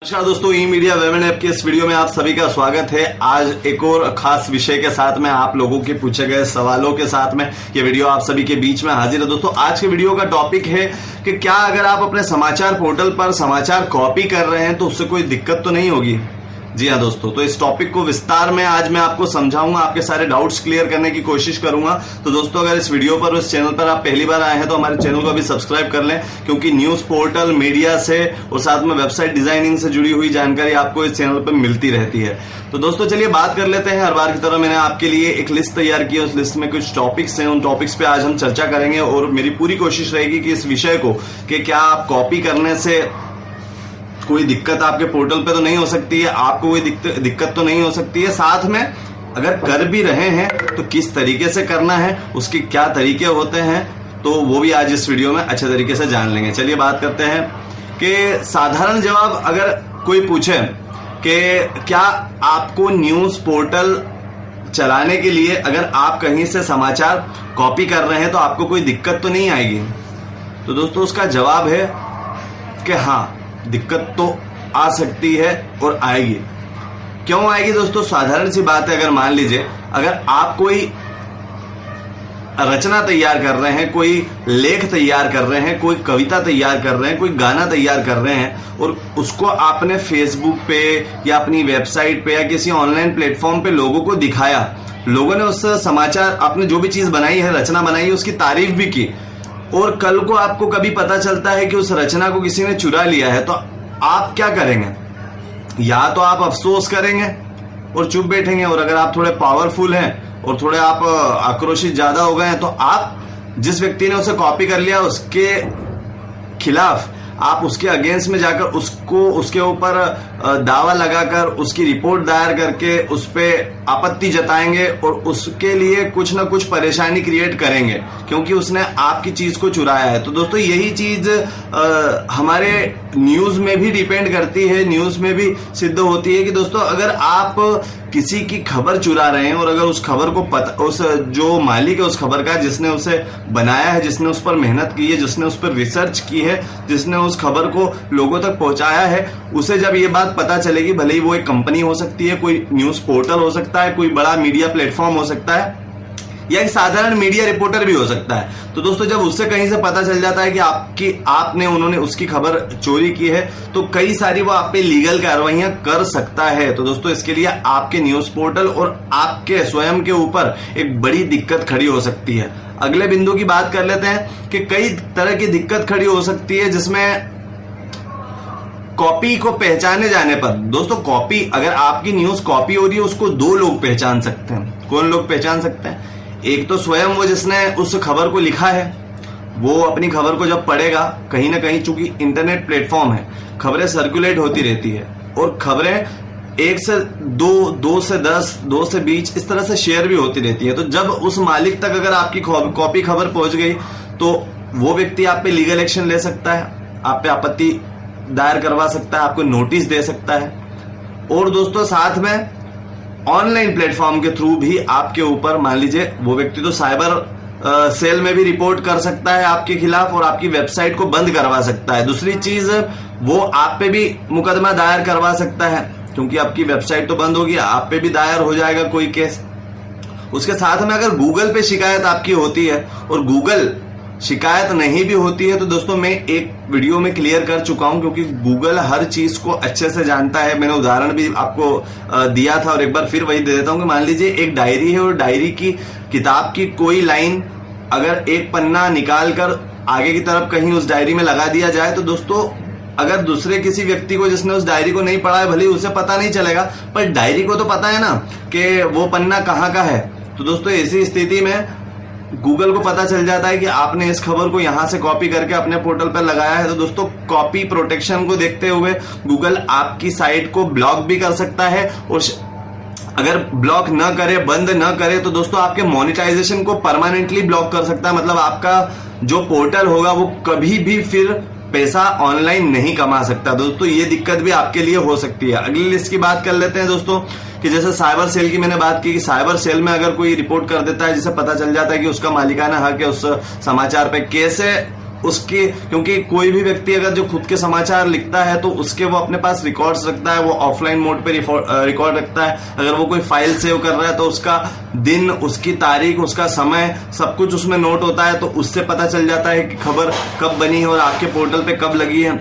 नमस्कार दोस्तों, ई media वेबन app के इस वीडियो में आप सभी का स्वागत है। आज एक और खास विषय के साथ में आप लोगों के पूछे गए सवालों के साथ में ये वीडियो आप सभी के बीच में हाजिर है। दोस्तों आज के वीडियो का टॉपिक है कि क्या अगर आप अपने समाचार पोर्टल पर समाचार कॉपी कर रहे हैं तो उससे कोई दिक्कत तो नहीं होगी। जी हाँ दोस्तों, तो इस टॉपिक को विस्तार में आज मैं आपको समझाऊंगा, आपके सारे डाउट्स क्लियर करने की कोशिश करूंगा। तो दोस्तों अगर इस वीडियो पर, इस चैनल पर आप पहली बार आए हैं तो हमारे चैनल को भी सब्सक्राइब कर लें, क्योंकि न्यूज पोर्टल, मीडिया से और साथ में वेबसाइट डिजाइनिंग से जुड़ी हुई जानकारी आपको इस चैनल पर मिलती रहती है। तो दोस्तों चलिए बात कर लेते हैं। हर बार की तरह मैंने आपके लिए एक लिस्ट तैयार की है, उस लिस्ट में कुछ टॉपिक्स हैं, उन टॉपिक्स पे आज हम चर्चा करेंगे और मेरी पूरी कोशिश रहेगी कि इस विषय को कि क्या आप कॉपी करने से कोई दिक्कत आपके पोर्टल पे तो नहीं हो सकती है, आपको कोई दिक्कत तो नहीं हो सकती है, साथ में अगर कर भी रहे हैं तो किस तरीके से करना है, उसके क्या तरीके होते हैं, तो वो भी आज इस वीडियो में अच्छे तरीके से जान लेंगे। चलिए बात करते हैं कि साधारण जवाब अगर कोई पूछे कि क्या आपको न्यूज पोर्टल चलाने के लिए अगर आप कहीं से समाचार कॉपी कर रहे हैं तो आपको कोई दिक्कत तो नहीं आएगी, तो दोस्तों उसका जवाब है कि हाँ, दिक्कत तो आ सकती है और आएगी। क्यों आएगी दोस्तों? साधारण सी बात है। अगर मान लीजिए अगर आप कोई रचना तैयार कर रहे हैं, कोई लेख तैयार कर रहे हैं, कोई कविता तैयार कर रहे हैं, कोई गाना तैयार कर रहे हैं और उसको आपने फेसबुक पे या अपनी वेबसाइट पे या किसी ऑनलाइन प्लेटफॉर्म पे लोगों को दिखाया, लोगों ने उस समाचार, आपने जो भी चीज बनाई है, रचना बनाई है, उसकी तारीफ भी की, और कल को आपको कभी पता चलता है कि उस रचना को किसी ने चुरा लिया है, तो आप क्या करेंगे? या तो आप अफसोस करेंगे और चुप बैठेंगे, और अगर आप थोड़े पावरफुल हैं और थोड़े आप आक्रोशित ज्यादा हो गए हैं तो आप जिस व्यक्ति ने उसे कॉपी कर लिया उसके खिलाफ आप उसके अगेंस्ट में जाकर उसको, उसके ऊपर दावा लगाकर उसकी रिपोर्ट दायर करके उस पर आपत्ति जताएंगे और उसके लिए कुछ ना कुछ परेशानी क्रिएट करेंगे, क्योंकि उसने आपकी चीज को चुराया है। तो दोस्तों यही चीज हमारे न्यूज में भी डिपेंड करती है, न्यूज में भी सिद्ध होती है कि दोस्तों अगर आप किसी की खबर चुरा रहे हैं और अगर उस खबर को पता, उस जो मालिक है उस खबर का, जिसने उसे बनाया है, जिसने उस पर मेहनत की है, जिसने उस पर रिसर्च की है, जिसने उस खबर को लोगों तक पहुंचाया है, उसे जब ये बात पता चलेगी, भले ही वो एक कंपनी हो सकती है, कोई न्यूज पोर्टल हो सकता है, कोई बड़ा मीडिया प्लेटफॉर्म हो सकता है, या एक साधारण मीडिया रिपोर्टर भी हो सकता है, तो दोस्तों जब उससे कहीं से पता चल जाता है कि उन्होंने उसकी खबर चोरी की है, तो कई सारी वो आप पे लीगल कार्रवाइयां कर सकता है। तो दोस्तों इसके लिए आपके न्यूज पोर्टल और आपके स्वयं के ऊपर एक बड़ी दिक्कत खड़ी हो सकती है। अगले बिंदु की बात कर लेते हैं कि कई तरह की दिक्कत खड़ी हो सकती है, जिसमें कॉपी को पहचाने जाने पर, दोस्तों कॉपी, अगर आपकी न्यूज कॉपी हो रही है उसको दो लोग पहचान सकते हैं। कौन लोग पहचान सकते हैं? एक तो स्वयं वो जिसने उस खबर को लिखा है, वो अपनी खबर को जब पढ़ेगा, कहीं ना कहीं चूंकि इंटरनेट प्लेटफॉर्म है, खबरें सर्कुलेट होती रहती है और खबरें 1 से 2, 2 से 10, 2 से 20 इस तरह से शेयर भी होती रहती है। तो जब उस मालिक तक अगर आपकी कॉपी खबर पहुंच गई तो वो व्यक्ति आप पे लीगल एक्शन ले सकता है, आप पे आपत्ति दायर करवा सकता है, आपको नोटिस दे सकता है, और दोस्तों साथ में ऑनलाइन प्लेटफॉर्म के थ्रू भी आपके ऊपर, मान लीजिए वो व्यक्ति तो साइबर सेल में भी रिपोर्ट कर सकता है आपके खिलाफ और आपकी वेबसाइट को बंद करवा सकता है। दूसरी चीज, वो आप पे भी मुकदमा दायर करवा सकता है, क्योंकि आपकी वेबसाइट तो बंद होगी, आप पे भी दायर हो जाएगा कोई केस। उसके साथ में अगर गूगल पे शिकायत आपकी होती है और गूगल शिकायत नहीं भी होती है, तो दोस्तों मैं एक वीडियो में क्लियर कर चुका हूं, क्योंकि गूगल हर चीज को अच्छे से जानता है। मैंने उदाहरण भी आपको दिया था और एक बार फिर वही दे देता हूं कि मान लीजिए एक डायरी है और डायरी की किताब की कोई लाइन अगर एक पन्ना निकाल कर आगे की तरफ कहीं उस डायरी में लगा दिया जाए, तो दोस्तों अगर दूसरे किसी व्यक्ति को जिसने उस डायरी को नहीं पढ़ा है, भले उसे पता नहीं चलेगा, पर डायरी को तो पता है ना कि वो पन्ना कहाँ का है। तो दोस्तों ऐसी स्थिति में गूगल को पता चल जाता है कि आपने इस खबर को यहां से कॉपी करके अपने पोर्टल पर लगाया है, तो दोस्तों कॉपी प्रोटेक्शन को देखते हुए गूगल आपकी साइट को ब्लॉक भी कर सकता है, और अगर ब्लॉक न करे, बंद न करे, तो दोस्तों आपके मोनेटाइजेशन को परमानेंटली ब्लॉक कर सकता है। मतलब आपका जो पोर्टल होगा वो कभी भी फिर पैसा ऑनलाइन नहीं कमा सकता। दोस्तों ये दिक्कत भी आपके लिए हो सकती है। अगली लिस्ट की बात कर लेते हैं दोस्तों, कि जैसे साइबर सेल की मैंने बात की कि साइबर सेल में अगर कोई रिपोर्ट कर देता है, जिसे पता चल जाता है कि उसका मालिकाना हक है उस समाचार पे, कैसे उसके, क्योंकि कोई भी व्यक्ति अगर जो खुद के समाचार लिखता है तो उसके वो अपने पास रिकॉर्ड्स रखता है, वो ऑफलाइन मोड पे रिकॉर्ड रखता है। अगर वो कोई फाइल सेव कर रहा है तो उसका दिन, उसकी तारीख, उसका समय, सब कुछ उसमें नोट होता है, तो उससे पता चल जाता है कि खबर कब बनी है और आपके पोर्टल पे कब लगी है।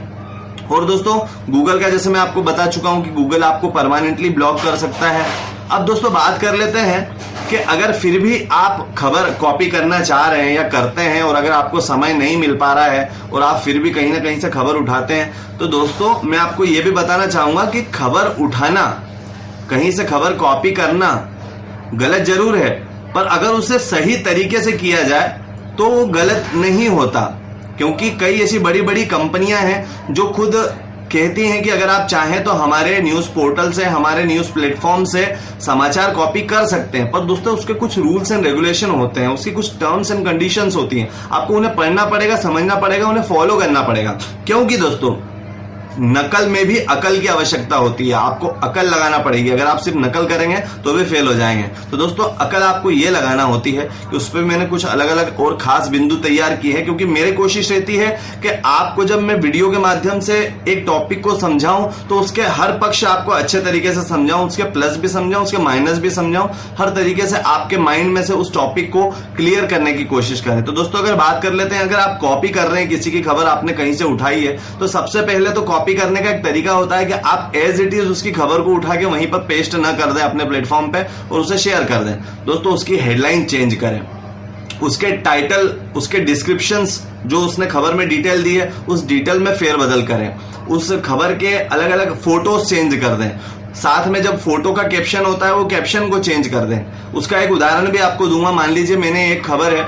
और दोस्तों गूगल का, जैसे मैं आपको बता चुका हूं कि गूगल आपको परमानेंटली ब्लॉक कर सकता है। अब दोस्तों बात कर लेते हैं कि अगर फिर भी आप खबर कॉपी करना चाह रहे हैं या करते हैं और अगर आपको समय नहीं मिल पा रहा है और आप फिर भी कहीं ना कहीं से खबर उठाते हैं, तो दोस्तों मैं आपको यह भी बताना चाहूंगा कि खबर उठाना, कहीं से खबर कॉपी करना गलत जरूर है, पर अगर उसे सही तरीके से किया जाए तो वो गलत नहीं होता। क्योंकि कई ऐसी बड़ी बड़ी कंपनियां हैं जो खुद कहती हैं कि अगर आप चाहें तो हमारे न्यूज पोर्टल से, हमारे न्यूज प्लेटफॉर्म से समाचार कॉपी कर सकते हैं। पर दोस्तों उसके कुछ रूल्स एंड रेगुलेशन होते हैं, उसकी कुछ टर्म्स एंड कंडीशंस होती हैं, आपको उन्हें पढ़ना पड़ेगा, समझना पड़ेगा, उन्हें फॉलो करना पड़ेगा। क्योंकि दोस्तों नकल में भी अकल की आवश्यकता होती है, आपको अकल लगाना पड़ेगी। अगर आप सिर्फ नकल करेंगे तो भी फेल हो जाएंगे। तो दोस्तों अकल आपको ये लगाना होती है कि उस पर मैंने कुछ अलग अलग और खास बिंदु तैयार किए हैं, क्योंकि मेरी कोशिश रहती है कि आपको जब मैं वीडियो के माध्यम से एक टॉपिक को समझाऊं तो उसके हर पक्ष आपको अच्छे तरीके से समझाऊं, उसके प्लस भी समझाऊं, उसके माइनस भी समझाऊं, हर तरीके से आपके माइंड में से उस टॉपिक को क्लियर करने की कोशिश करें। तो दोस्तों अगर बात कर लेते हैं, अगर आप कॉपी कर रहे हैं, किसी की खबर आपने कहीं से उठाई है, तो सबसे पहले तो कॉपी करने का एक तरीका होता है कि आप एज इट इज उसकी खबर को उठा के वहीं पर पेस्ट ना कर दें अपने प्लेटफॉर्म पे और उसे शेयर कर दें। दोस्तों उसकी हेडलाइन चेंज करें, उसके टाइटल, उसके डिस्क्रिप्शंस जो उसने खबर में डिटेल दी है उस डिटेल में फेरबदल करें, उस खबर के अलग अलग फोटोज चेंज कर दें, साथ में जब फोटो का कैप्शन होता है वो कैप्शन को चेंज कर दें। उसका एक उदाहरण भी आपको दूंगा। मान लीजिए मैंने एक खबर है,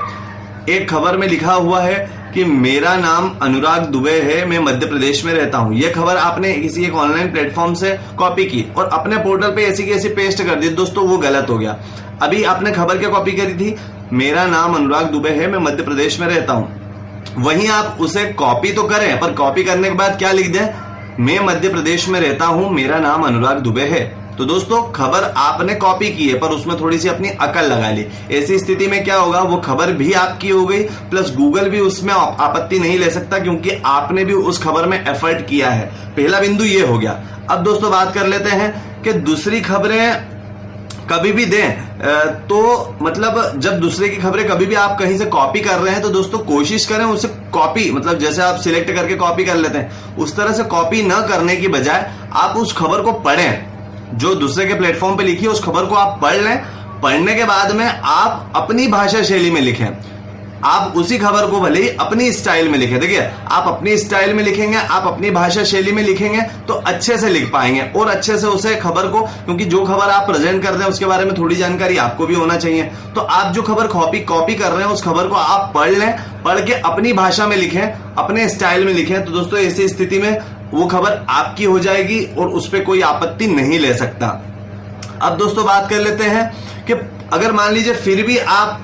एक खबर में लिखा हुआ है कि मेरा नाम अनुराग दुबे है, मैं मध्य प्रदेश में रहता हूं। यह खबर आपने किसी एक ऑनलाइन प्लेटफॉर्म से कॉपी की और अपने पोर्टल पे ऐसी की ऐसी पेस्ट कर दी। दोस्तों वो गलत हो गया। अभी आपने खबर क्या कॉपी करी थी, मेरा नाम अनुराग दुबे है, मैं मध्य प्रदेश में रहता हूं। वहीं आप उसे कॉपी तो करें, पर कॉपी करने के बाद क्या लिख दें, मैं मध्य प्रदेश में रहता हूं, मेरा नाम अनुराग दुबे है। तो दोस्तों खबर आपने कॉपी की है पर उसमें थोड़ी सी अपनी अकल लगा ली। ऐसी स्थिति में क्या होगा, वो खबर भी आपकी हो गई, प्लस गूगल भी उसमें आपत्ति नहीं ले सकता क्योंकि आपने भी उस खबर में एफर्ट किया है। पहला बिंदु ये हो गया। अब दोस्तों बात कर लेते हैं कि दूसरी खबरें कभी भी दें, तो मतलब जब दूसरे की खबरें कभी भी आप कहीं से कॉपी कर रहे हैं तो दोस्तों कोशिश करें उसे कॉपी, मतलब जैसे आप सिलेक्ट करके कॉपी कर लेते हैं उस तरह से कॉपी न करने की बजाय आप उस खबर को पढ़ें, जो दूसरे के प्लेटफॉर्म पे लिखी है उस खबर को आप पढ़ लें। पढ़ने के बाद में आप अपनी भाषा शैली में लिखें, आप उसी खबर को भले ही अपनी स्टाइल में लिखें। देखिए आप अपनी स्टाइल में लिखेंगे, आप अपनी भाषा शैली में लिखेंगे तो अच्छे से लिख पाएंगे और अच्छे से उसे खबर को, क्योंकि जो खबर आप प्रेजेंट कर रहे हैं उसके बारे में थोड़ी जानकारी आपको भी होना चाहिए। तो आप जो खबर कॉपी कर रहे हैं उस खबर को आप पढ़ लें, पढ़ के अपनी भाषा में लिखें, अपने स्टाइल में लिखें। तो दोस्तों ऐसी स्थिति में वो खबर आपकी हो जाएगी और उस पर कोई आपत्ति नहीं ले सकता। अब दोस्तों बात कर लेते हैं कि अगर मान लीजिए फिर भी आप,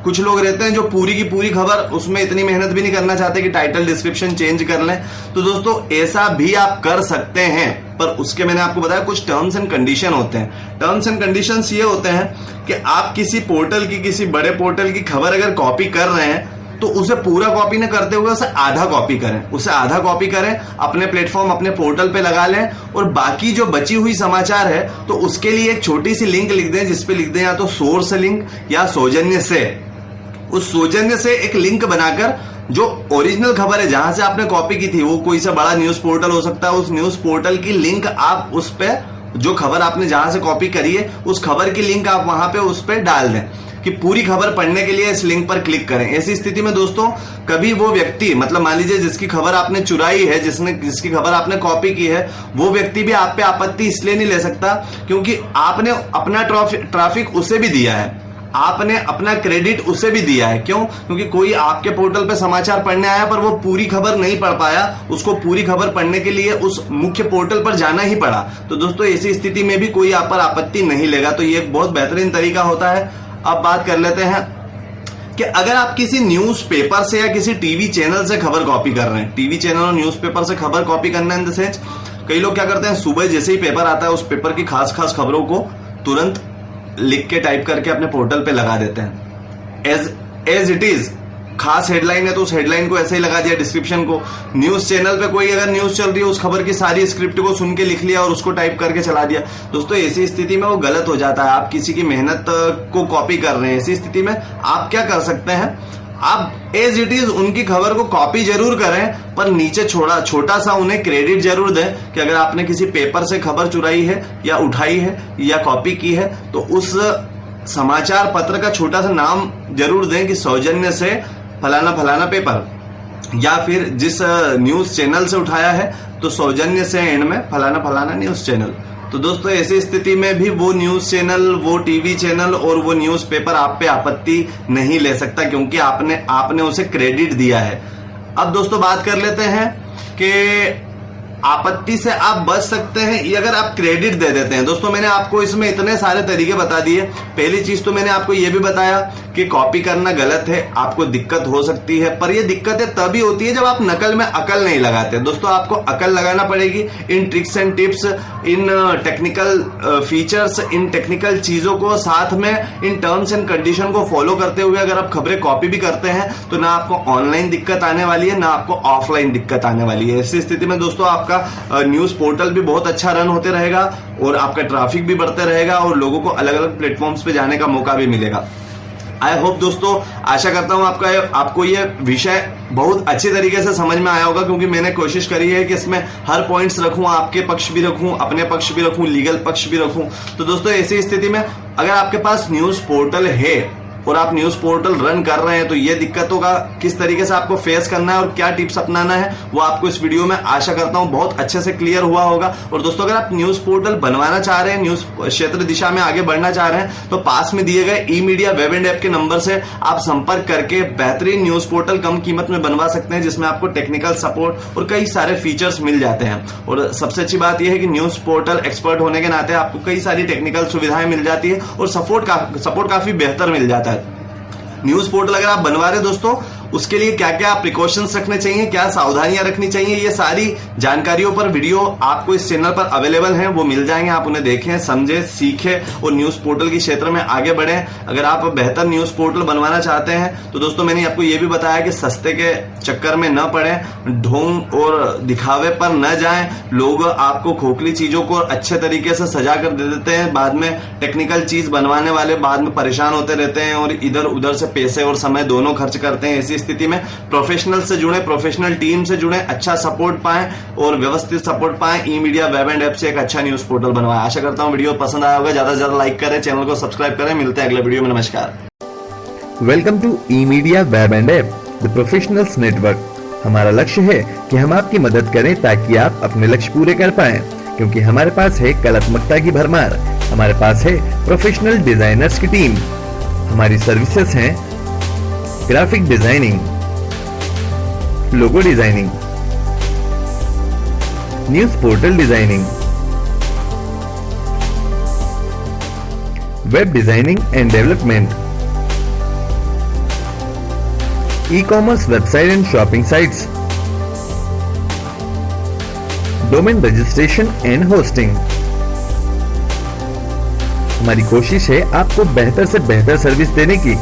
कुछ लोग रहते हैं जो पूरी की पूरी खबर उसमें इतनी मेहनत भी नहीं करना चाहते कि टाइटल डिस्क्रिप्शन चेंज कर लें, तो दोस्तों ऐसा भी आप कर सकते हैं, पर उसके मैंने आपको बताया कुछ टर्म्स एंड कंडीशन होते हैं। टर्म्स एंड कंडीशंस ये होते हैं कि आप किसी पोर्टल की, किसी बड़े पोर्टल की खबर अगर कॉपी कर रहे हैं तो उसे पूरा कॉपी न करते हुए उसे आधा कॉपी करें, उसे आधा कॉपी करें, अपने प्लेटफॉर्म, अपने पोर्टल पे लगा लें और बाकी जो बची हुई समाचार है तो उसके लिए एक छोटी सी लिंक लिख दें, जिसपे लिख दें या तो सोर्स लिंक या सौजन्य से। उस सौजन्य से एक लिंक बनाकर जो ओरिजिनल खबर है जहां से आपने कॉपी की थी, वो कोई सा बड़ा न्यूज पोर्टल हो सकता है, उस न्यूज पोर्टल की लिंक आप उस पे, जो खबर आपने जहां से कॉपी करी है उस खबर की लिंक आप वहां पे उस पे डाल दें कि पूरी खबर पढ़ने के लिए इस लिंक पर क्लिक करें। ऐसी स्थिति में दोस्तों कभी वो व्यक्ति, मतलब मान लीजिए जिसकी खबर आपने चुराई है, जिसकी खबर आपने कॉपी की है, वो व्यक्ति भी आप पे आपत्ति इसलिए नहीं ले सकता क्योंकि आपने अपना ट्रैफिक उसे भी दिया है, आपने अपना क्रेडिट उसे भी दिया है। क्यों? क्योंकि कोई आपके पोर्टल पे समाचार पढ़ने आया पर वो पूरी खबर नहीं पढ़ पाया, उसको पूरी खबर पढ़ने के लिए उस मुख्य पोर्टल पर जाना ही पड़ा। तो दोस्तों ऐसी स्थिति में भी कोई आप पर आपत्ति नहीं लेगा। तो ये एक बहुत बेहतरीन तरीका होता है। अब बात कर लेते हैं कि अगर आप किसी न्यूज पेपर से या किसी टीवी चैनल से खबर कॉपी कर रहे हैं, टीवी चैनल और न्यूज पेपर से खबर कॉपी करना इन द सेंस, कई लोग क्या करते हैं, सुबह जैसे ही पेपर आता है उस पेपर की खास खास खबरों को तुरंत लिख के टाइप करके अपने पोर्टल पे लगा देते हैं। एज इट इज खास हेडलाइन है तो उस हेडलाइन को ऐसे ही लगा दिया डिस्क्रिप्शन को। न्यूज चैनल पे कोई अगर न्यूज चल रही है उस खबर की सारी स्क्रिप्ट को सुन के लिख लिया और उसको टाइप करके चला दिया। दोस्तों ऐसी स्थिति में वो गलत हो जाता है, आप किसी की मेहनत को कॉपी कर रहे हैं। ऐसी स्थिति में आप क्या कर सकते हैं, आप एज इट इज उनकी खबर को कॉपी जरूर करें पर नीचे छोटा सा उन्हें क्रेडिट जरूर दें कि अगर आपने किसी पेपर से खबर चुराई है या उठाई है या कॉपी की है तो उस समाचार पत्र का छोटा सा नाम जरूर दें कि सौजन्य से फलाना फलाना पेपर, या फिर जिस न्यूज चैनल से उठाया है तो सौजन्य से एंड में फलाना फलाना न्यूज चैनल। तो दोस्तों ऐसी स्थिति में भी वो न्यूज चैनल, वो टीवी चैनल और वो न्यूज पेपर आप पे आपत्ति नहीं ले सकता क्योंकि आपने उसे क्रेडिट दिया है। अब दोस्तों बात कर लेते हैं कि आपत्ति से आप बच सकते हैं ये अगर आप क्रेडिट दे देते हैं। दोस्तों मैंने आपको इसमें इतने सारे तरीके बता दिए। पहली चीज तो मैंने आपको ये भी बताया कि कॉपी करना गलत है, आपको दिक्कत हो सकती है, पर ये दिक्कतें तभी होती है जब आप नकल में अकल नहीं लगाते। दोस्तों आपको अकल लगाना पड़ेगी इन ट्रिक्स एंड टिप्स, इन टेक्निकल फीचर्स, इन टेक्निकल चीजों को, साथ में इन टर्म्स एंड कंडीशन को फॉलो करते हुए अगर आप खबरें कॉपी भी करते हैं तो ना आपको ऑनलाइन दिक्कत आने वाली है ना आपको ऑफलाइन दिक्कत आने वाली है। ऐसी स्थिति में दोस्तों आपका न्यूज पोर्टल भी बहुत अच्छा रन होते रहेगा और आपका ट्रैफिक भी बढ़ते रहेगा और लोगों को अलग अलग प्लेटफॉर्म्स पे जाने का मौका भी मिलेगा। आई होप दोस्तों, आशा करता हूं आपको ये विषय बहुत अच्छी तरीके से समझ में आया होगा क्योंकि मैंने कोशिश करी है कि इसमें हर पॉइंट्स रखूं, आपके पक्ष भी रखूं, अपने पक्ष भी रखूं, लीगल पक्ष भी रखूं। तो दोस्तों ऐसी स्थिति में अगर आपके पास न्यूज पोर्टल है और आप न्यूज पोर्टल रन कर रहे हैं तो ये दिक्कतों का किस तरीके से आपको फेस करना है और क्या टिप्स अपनाना है वो आपको इस वीडियो में आशा करता हूं बहुत अच्छे से क्लियर हुआ होगा। और दोस्तों अगर आप न्यूज पोर्टल बनवाना चाह रहे हैं, न्यूज क्षेत्र दिशा में आगे बढ़ना चाह रहे हैं तो पास में दिए गए ई मीडिया वेब एंड ऐप के नंबर से आप संपर्क करके बेहतरीन न्यूज पोर्टल कम कीमत में बनवा सकते हैं जिसमें आपको टेक्निकल सपोर्ट और कई सारे फीचर्स मिल जाते हैं। और सबसे अच्छी बात यह है कि न्यूज पोर्टल एक्सपर्ट होने के नाते आपको कई सारी टेक्निकल सुविधाएं मिल जाती है और सपोर्ट काफी बेहतर मिल जाता है। न्यूज पोर्टल अगर आप बनवा रहे दोस्तों उसके लिए क्या क्या प्रिकॉशंस रखने चाहिए, क्या सावधानियां रखनी चाहिए, ये सारी जानकारियों पर वीडियो आपको इस चैनल पर अवेलेबल हैं, वो मिल जाएंगे। आप उन्हें देखें, समझें, सीखें और न्यूज पोर्टल के क्षेत्र में आगे बढ़ें। अगर आप बेहतर न्यूज पोर्टल बनवाना चाहते हैं तो दोस्तों मैंने आपको ये भी बताया कि सस्ते के चक्कर में न पड़े, ढोंग और दिखावे पर न जाएं। लोग आपको खोखली चीजों को अच्छे तरीके से सजा कर दे देते हैं, बाद में टेक्निकल चीज बनवाने वाले बाद में परेशान होते रहते हैं और इधर उधर से पैसे और समय दोनों खर्च करते हैं। ऐसी स्थिति में प्रोफेशनल से जुड़े, प्रोफेशनल टीम से जुड़े, अच्छा सपोर्ट पाएं और व्यवस्थित सपोर्ट पाएं। ई मीडिया वेब एंड ऐप से एक अच्छा न्यूज पोर्टल बनवाएं। आशा करता हूं वीडियो पसंद आया होगा। ज्यादा से ज्यादा लाइक करें, चैनल को सब्सक्राइब करें। मिलते हैं अगले वीडियो में। नमस्कार। Welcome to E media web and app, the professionals network. हमारा लक्ष्य है कि हम आपकी मदद करें ताकि आप अपने लक्ष्य पूरे कर पाएं, क्योंकि हमारे पास है कलात्मकता की भरमार, हमारे पास है प्रोफेशनल डिजाइनर्स की टीम। हमारी सर्विसेज हैं graphic designing, logo designing, news portal designing, web designing and development, e-commerce website and shopping sites, domain registration and hosting. हमारी कोशिश है आपको बेहतर से बेहतर सर्विस देने की,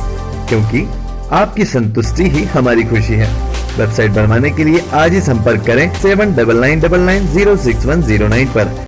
क्योंकि आपकी संतुष्टि ही हमारी खुशी है। वेबसाइट बनवाने के लिए आज ही संपर्क करें 7999906109 पर।